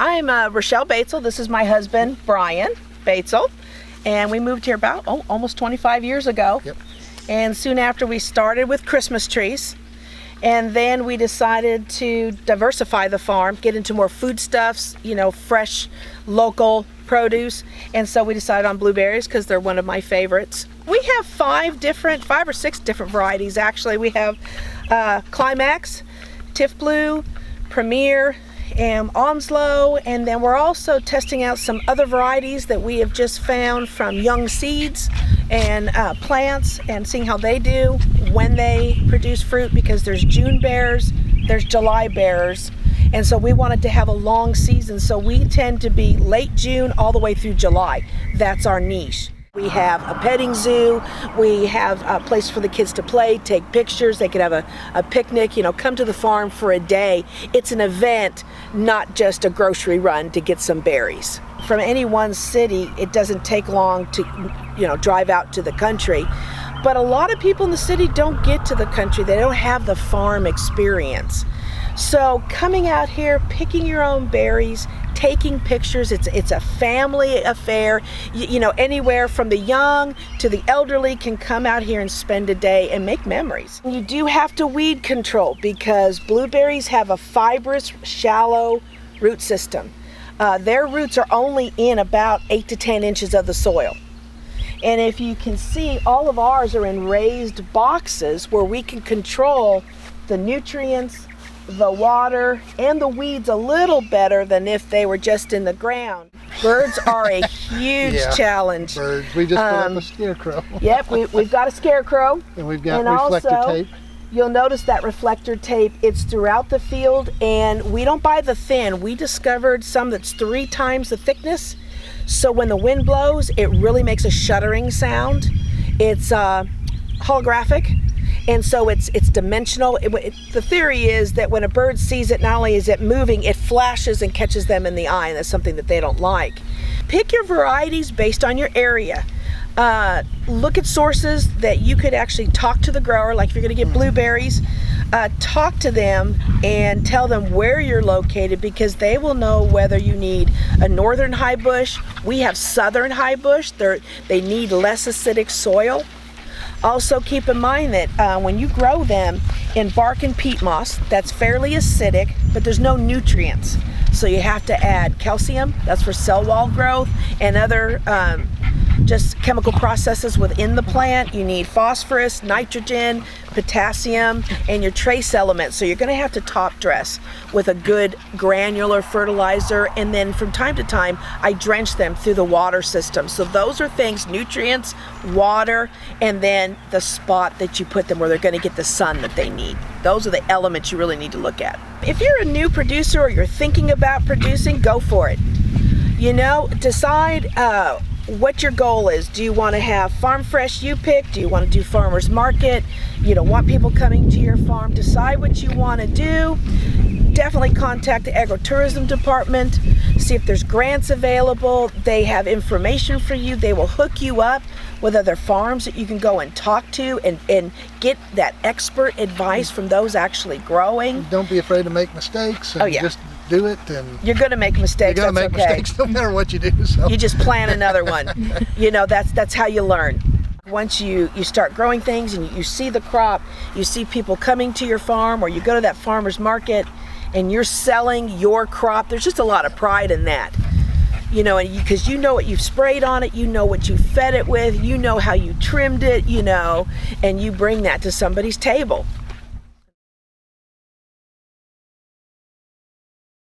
I'm Rochelle Batesel. This is my husband, Brian Batesel. And we moved here about almost 25 years ago. Yep. And soon after we started with Christmas trees. And then we decided to diversify the farm, get into more foodstuffs, you know, fresh, local produce. And so we decided on blueberries because they're one of my favorites. We have five or six different varieties actually. We have Climax, Tiff Blue, Premier, and Onslow, and then we're also testing out some other varieties that we have just found from young seeds and plants, and seeing how they do when they produce fruit, because there's June bears, there's July bears, and so we wanted to have a long season, so we tend to be late June all the way through July. That's our niche. We have a petting zoo, we have a place for the kids to play, take pictures, they could have a picnic, you know, come to the farm for a day. It's an event, not just a grocery run to get some berries. From any one city, it doesn't take long to, you know, drive out to the country. But a lot of people in the city don't get to the country, they don't have the farm experience. So coming out here, picking your own berries, taking pictures, it's a family affair. You know, anywhere from the young to the elderly can come out here and spend a day and make memories. You do have to weed control because blueberries have a fibrous, shallow root system. Their roots are only in about 8 to 10 inches of the soil. And if you can see, all of ours are in raised boxes where we can control the nutrients, the water, and the weeds a little better than if they were just in the ground. Birds are a huge challenge. Birds. We just put up a scarecrow. Yep, we've got a scarecrow. And we've got reflector tape. You'll notice that reflector tape, it's throughout the field, and we don't buy the thin. We discovered some that's 3 times the thickness. So when the wind blows, it really makes a shuddering sound. It's holographic. And so it's dimensional. The theory is that when a bird sees it, not only is it moving, it flashes and catches them in the eye, and that's something that they don't like. Pick your varieties based on your area. Look at sources that you could actually talk to the grower, like if you're gonna get blueberries, talk to them and tell them where you're located, because they will know whether you need a northern high bush. We have southern high bush. They need less acidic soil. Also keep in mind that when you grow them in bark and peat moss, that's fairly acidic, but there's no nutrients. So you have to add calcium, that's for cell wall growth, and other just chemical processes within the plant. You need phosphorus, nitrogen, potassium, and your trace elements. So you're going to have to top dress with a good granular fertilizer, and then from time to time I drench them through the water system. So those are things: nutrients, water, and then the spot that you put them where they're going to get the sun that they need. Those are the elements you really need to look at. If you're a new producer or you're thinking about producing, go for it. You know, decide what your goal is. Do you want to have farm fresh you pick? Do you want to do farmers market? You don't want people coming to your farm. Decide what you want to do. Definitely contact the agritourism department. See if there's grants available. They have information for you. They will hook you up with other farms that you can go and talk to and get that expert advice from those actually growing. Don't be afraid to make mistakes. And just do it, and you're going to make mistakes. You're going to make mistakes no matter what you do. So. You just plan another one. You know, that's how you learn. Once you start growing things and you see the crop, you see people coming to your farm, or you go to that farmer's market and you're selling your crop, there's just a lot of pride in that. You know, because you know what you've sprayed on it, you know what you fed it with, you know how you trimmed it, you know, and you bring that to somebody's table.